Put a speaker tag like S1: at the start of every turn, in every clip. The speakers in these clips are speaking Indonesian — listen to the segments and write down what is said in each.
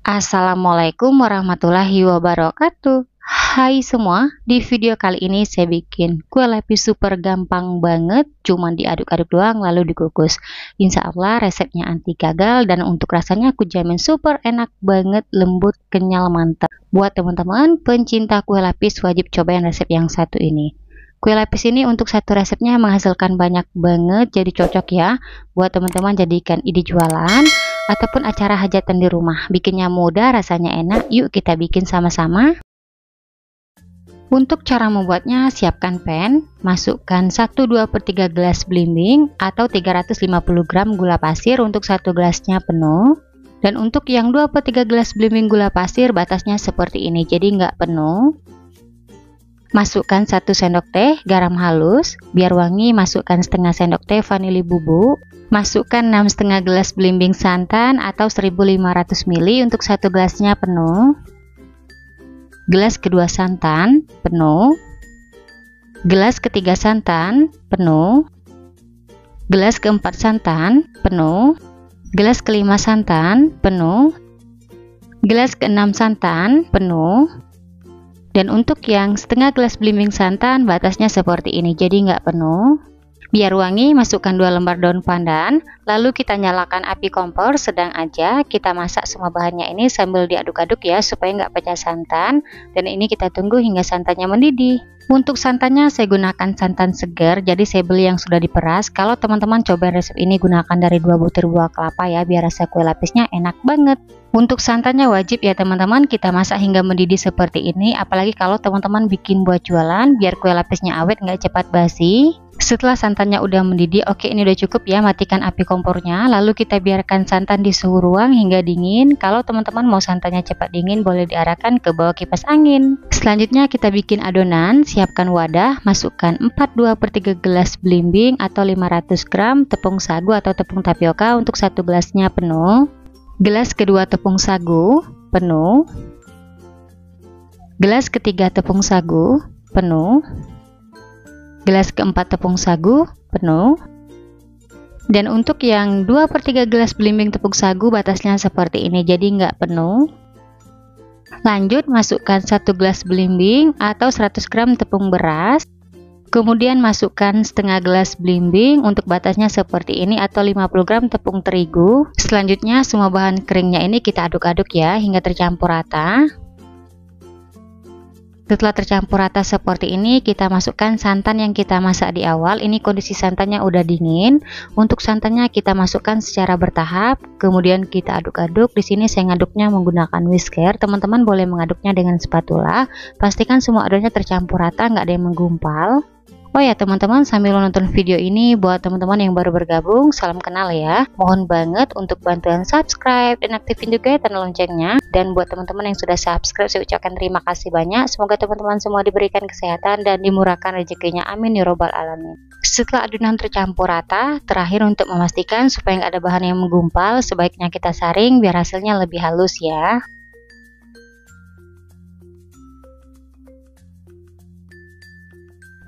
S1: Assalamualaikum warahmatullahi wabarakatuh. Hai semua, di video kali ini saya bikin kue lapis super gampang banget, cuman diaduk-aduk doang lalu dikukus. Insya Allah resepnya anti gagal dan untuk rasanya aku jamin super enak banget, lembut, kenyal, mantap. Buat teman-teman pencinta kue lapis wajib cobain resep yang satu ini. Kue lapis ini untuk satu resepnya menghasilkan banyak banget, jadi cocok ya buat teman-teman jadikan ide jualan ataupun acara hajatan di rumah. Bikinnya mudah, rasanya enak. Yuk kita bikin sama-sama. Untuk cara membuatnya, siapkan pan, masukkan 1/2/3 gelas belimbing atau 350 gram gula pasir untuk satu gelasnya penuh. Dan untuk yang 2/3 gelas belimbing gula pasir batasnya seperti ini, jadi nggak penuh. Masukkan 1 sendok teh garam halus, biar wangi masukkan setengah sendok teh vanili bubuk. Masukkan 6,5 gelas belimbing santan atau 1500 ml untuk satu gelasnya penuh. Gelas kedua santan penuh. Gelas ketiga santan penuh. Gelas keempat santan penuh. Gelas kelima santan penuh. Gelas keenam santan penuh. Dan untuk yang setengah gelas belimbing santan batasnya seperti ini, jadi nggak penuh. Biar wangi, masukkan 2 lembar daun pandan, lalu kita nyalakan api kompor sedang aja. Kita masak semua bahannya ini sambil diaduk-aduk ya, supaya nggak pecah santan. Dan ini kita tunggu hingga santannya mendidih. Untuk santannya saya gunakan santan segar, jadi saya beli yang sudah diperas. Kalau teman-teman coba resep ini, gunakan dari 2 butir buah kelapa ya, biar rasa kue lapisnya enak banget. Untuk santannya wajib ya teman-teman, kita masak hingga mendidih seperti ini. Apalagi kalau teman-teman bikin buat jualan, biar kue lapisnya awet nggak cepat basi. Setelah santannya udah mendidih, oke ini udah cukup ya, matikan api kompornya. Lalu kita biarkan santan di suhu ruang hingga dingin. Kalau teman-teman mau santannya cepat dingin, boleh diarahkan ke bawah kipas angin. Selanjutnya kita bikin adonan. Siapkan wadah, masukkan 4/2/3 gelas belimbing atau 500 gram tepung sagu atau tepung tapioka untuk satu gelasnya penuh. Gelas kedua tepung sagu penuh. Gelas ketiga tepung sagu penuh. Gelas keempat tepung sagu penuh. Dan untuk yang 2/3 gelas belimbing tepung sagu batasnya seperti ini, jadi nggak penuh. Lanjut masukkan 1 gelas belimbing atau 100 gram tepung beras. Kemudian masukkan setengah gelas belimbing untuk batasnya seperti ini atau 50 gram tepung terigu. Selanjutnya semua bahan keringnya ini kita aduk-aduk ya hingga tercampur rata. Setelah tercampur rata seperti ini, kita masukkan santan yang kita masak di awal. Ini kondisi santannya udah dingin. Untuk santannya kita masukkan secara bertahap, kemudian kita aduk-aduk. Di sini saya ngaduknya menggunakan whisker. Teman-teman boleh mengaduknya dengan spatula. Pastikan semua adonannya tercampur rata, nggak ada yang menggumpal. Oh ya teman-teman, sambil nonton video ini, buat teman-teman yang baru bergabung, salam kenal ya. Mohon banget untuk bantuan subscribe dan aktifin juga tanda loncengnya. Dan buat teman-teman yang sudah subscribe, saya ucapkan terima kasih banyak. Semoga teman-teman semua diberikan kesehatan dan dimurahkan rezekinya. Amin ya robbal alamin. Setelah adonan tercampur rata, terakhir untuk memastikan supaya nggak ada bahan yang menggumpal, sebaiknya kita saring biar hasilnya lebih halus ya.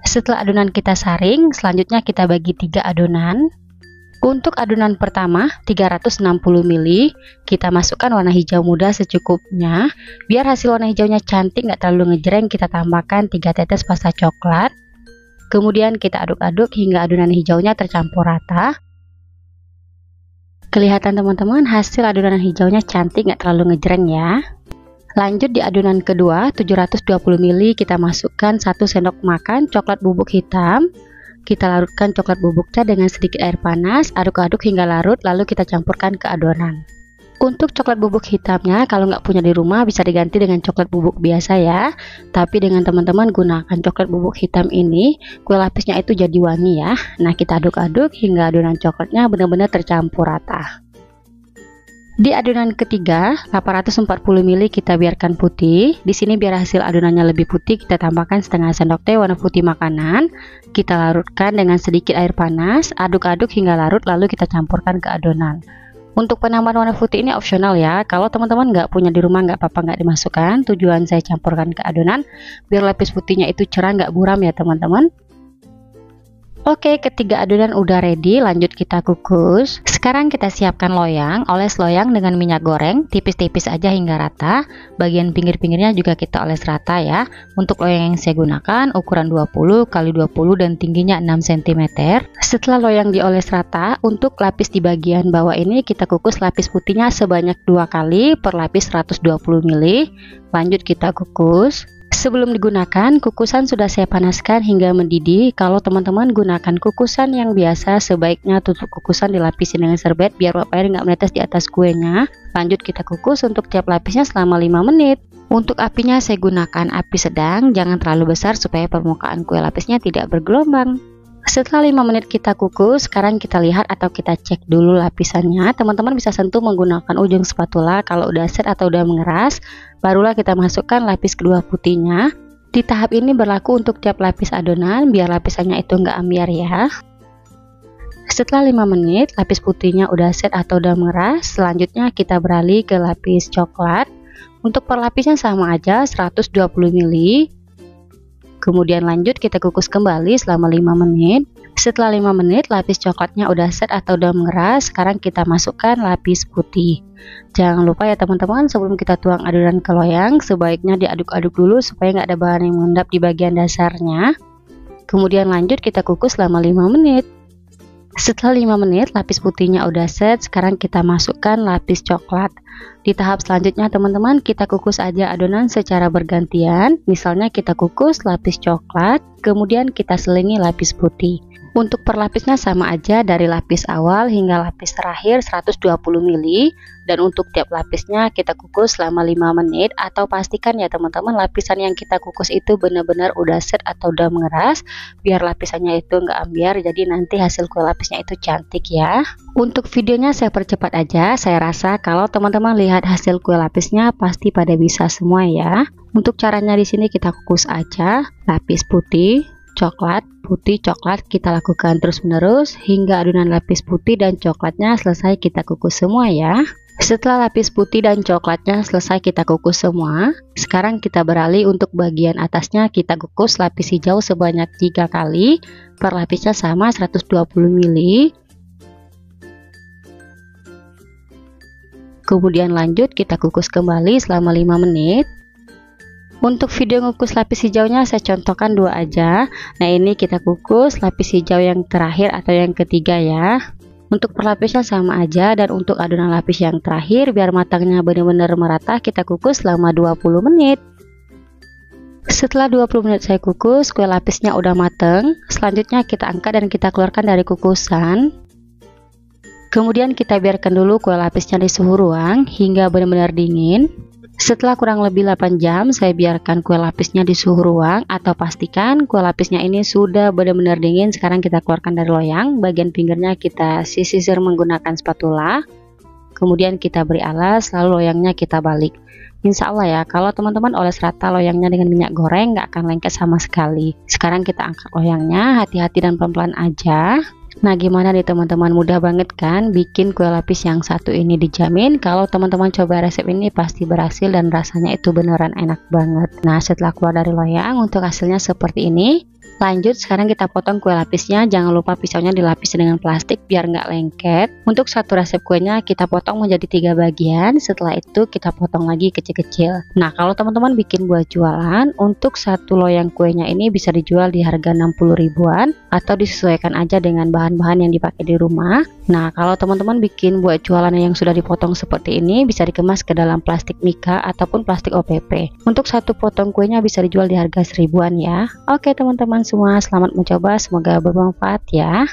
S1: Setelah adonan kita saring, selanjutnya kita bagi 3 adonan. Untuk adonan pertama 360 ml, kita masukkan warna hijau muda secukupnya. Biar hasil warna hijaunya cantik, nggak terlalu ngejreng, kita tambahkan 3 tetes pasta coklat. Kemudian kita aduk-aduk hingga adonan hijaunya tercampur rata. Kelihatan teman-teman, hasil adonan hijaunya cantik, nggak terlalu ngejreng ya. Lanjut di adonan kedua 720 ml, kita masukkan 1 sendok makan coklat bubuk hitam. Kita larutkan coklat bubuknya dengan sedikit air panas, aduk-aduk hingga larut, lalu kita campurkan ke adonan. Untuk coklat bubuk hitamnya, kalau nggak punya di rumah bisa diganti dengan coklat bubuk biasa ya. Tapi dengan teman-teman gunakan coklat bubuk hitam ini, kue lapisnya itu jadi wangi ya. Nah kita aduk-aduk hingga adonan coklatnya benar-benar tercampur rata. Di adonan ketiga 840 ml kita biarkan putih. Di sini biar hasil adonannya lebih putih, kita tambahkan setengah sendok teh warna putih makanan. Kita larutkan dengan sedikit air panas, aduk-aduk hingga larut, lalu kita campurkan ke adonan. Untuk penambahan warna putih ini opsional ya. Kalau teman-teman nggak punya di rumah nggak apa-apa, nggak dimasukkan. Tujuan saya campurkan ke adonan biar lapis putihnya itu cerah, nggak buram ya teman-teman. Oke, ketiga adonan udah ready, lanjut kita kukus. Sekarang kita siapkan loyang, oles loyang dengan minyak goreng, tipis-tipis aja hingga rata. Bagian pinggir-pinggirnya juga kita oles rata ya. Untuk loyang yang saya gunakan ukuran 20 x 20 dan tingginya 6 cm. Setelah loyang dioles rata, untuk lapis di bagian bawah ini kita kukus lapis putihnya sebanyak 2 kali per lapis 120 ml. Lanjut kita kukus. Sebelum digunakan, kukusan sudah saya panaskan hingga mendidih. Kalau teman-teman gunakan kukusan yang biasa, sebaiknya tutup kukusan dilapisi dengan serbet biar uap air nggak menetes di atas kuenya. Lanjut kita kukus untuk tiap lapisnya selama 5 menit. Untuk apinya saya gunakan api sedang, jangan terlalu besar supaya permukaan kue lapisnya tidak bergelombang. Setelah 5 menit kita kukus, sekarang kita lihat atau kita cek dulu lapisannya. Teman-teman bisa sentuh menggunakan ujung spatula. Kalau udah set atau udah mengeras, barulah kita masukkan lapis kedua putihnya. Di tahap ini berlaku untuk tiap lapis adonan biar lapisannya itu nggak ambiar ya. Setelah 5 menit lapis putihnya udah set atau udah mengeras, selanjutnya kita beralih ke lapis coklat. Untuk per lapisnya sama aja 120 ml. Kemudian lanjut kita kukus kembali selama 5 menit. Setelah 5 menit lapis coklatnya udah set atau udah mengeras, sekarang kita masukkan lapis putih. Jangan lupa ya teman-teman, sebelum kita tuang adonan ke loyang, sebaiknya diaduk-aduk dulu supaya nggak ada bahan yang mengendap di bagian dasarnya. Kemudian lanjut kita kukus selama 5 menit. Setelah 5 menit lapis putihnya udah set, sekarang kita masukkan lapis coklat. Di tahap selanjutnya teman-teman, kita kukus aja adonan secara bergantian. Misalnya kita kukus lapis coklat, kemudian kita selingi lapis putih. Untuk per lapisnya sama aja dari lapis awal hingga lapis terakhir 120 ml. Dan untuk tiap lapisnya kita kukus selama 5 menit. Atau pastikan ya teman-teman, lapisan yang kita kukus itu benar-benar udah set atau udah mengeras, biar lapisannya itu nggak ambiar, jadi nanti hasil kue lapisnya itu cantik ya. Untuk videonya saya percepat aja. Saya rasa kalau teman-teman lihat hasil kue lapisnya pasti pada bisa semua ya. Untuk caranya di sini kita kukus aja lapis putih, coklat, putih, coklat, kita lakukan terus-menerus hingga adonan lapis putih dan coklatnya selesai kita kukus semua ya. Setelah lapis putih dan coklatnya selesai kita kukus semua, sekarang kita beralih untuk bagian atasnya kita kukus lapis hijau sebanyak 3 kali, per lapisnya sama 120 ml. Kemudian lanjut kita kukus kembali selama 5 menit. Untuk video ngukus lapis hijaunya saya contohkan 2 aja. Nah ini kita kukus lapis hijau yang terakhir atau yang ketiga ya. Untuk perlapisnya sama aja, dan untuk adonan lapis yang terakhir biar matangnya benar-benar merata kita kukus selama 20 menit. Setelah 20 menit saya kukus, kue lapisnya udah mateng. Selanjutnya kita angkat dan kita keluarkan dari kukusan. Kemudian kita biarkan dulu kue lapisnya di suhu ruang hingga benar-benar dingin. Setelah kurang lebih 8 jam saya biarkan kue lapisnya di suhu ruang, atau pastikan kue lapisnya ini sudah benar-benar dingin. Sekarang kita keluarkan dari loyang, bagian pinggirnya kita sisir menggunakan spatula. Kemudian kita beri alas, lalu loyangnya kita balik. Insya Allah ya, kalau teman-teman oles rata loyangnya dengan minyak goreng nggak akan lengket sama sekali. Sekarang kita angkat loyangnya, hati-hati dan pelan-pelan aja. Nah gimana nih teman-teman, mudah banget kan bikin kue lapis yang satu ini. Dijamin kalau teman-teman coba resep ini pasti berhasil dan rasanya itu beneran enak banget. Nah setelah keluar dari loyang, untuk hasilnya seperti ini. Lanjut sekarang kita potong kue lapisnya. Jangan lupa pisaunya dilapisi dengan plastik biar nggak lengket. Untuk satu resep kuenya kita potong menjadi 3 bagian. Setelah itu kita potong lagi kecil-kecil. Nah kalau teman-teman bikin buat jualan, untuk satu loyang kuenya ini bisa dijual di harga 60 ribuan, atau disesuaikan aja dengan bahan-bahan yang dipakai di rumah. Nah kalau teman-teman bikin buat jualan yang sudah dipotong seperti ini, bisa dikemas ke dalam plastik mika ataupun plastik OPP. Untuk satu potong kuenya bisa dijual di harga 1000-an ya. Oke teman-teman semua, selamat mencoba, semoga bermanfaat ya.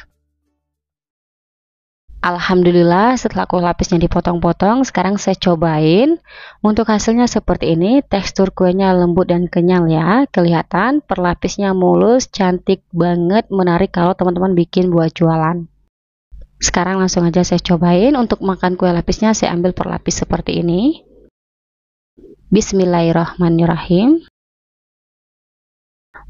S1: Alhamdulillah setelah kue lapisnya dipotong-potong, sekarang saya cobain. Untuk hasilnya seperti ini, tekstur kuenya lembut dan kenyal ya. Kelihatan per lapisnya mulus, cantik banget, menarik kalau teman-teman bikin buat jualan. Sekarang langsung aja saya cobain. Untuk makan kue lapisnya saya ambil per lapis seperti ini. Bismillahirrahmanirrahim.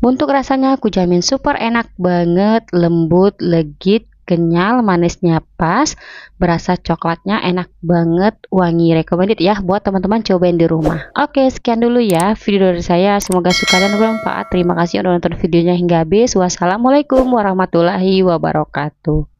S1: Untuk rasanya aku jamin super enak banget, lembut, legit, kenyal, manisnya pas, berasa coklatnya enak banget, wangi, recommended ya buat teman-teman cobain di rumah. Oke, sekian dulu ya video dari saya, semoga suka dan bermanfaat. Terima kasih udah nonton videonya hingga habis. Wassalamualaikum warahmatullahi wabarakatuh.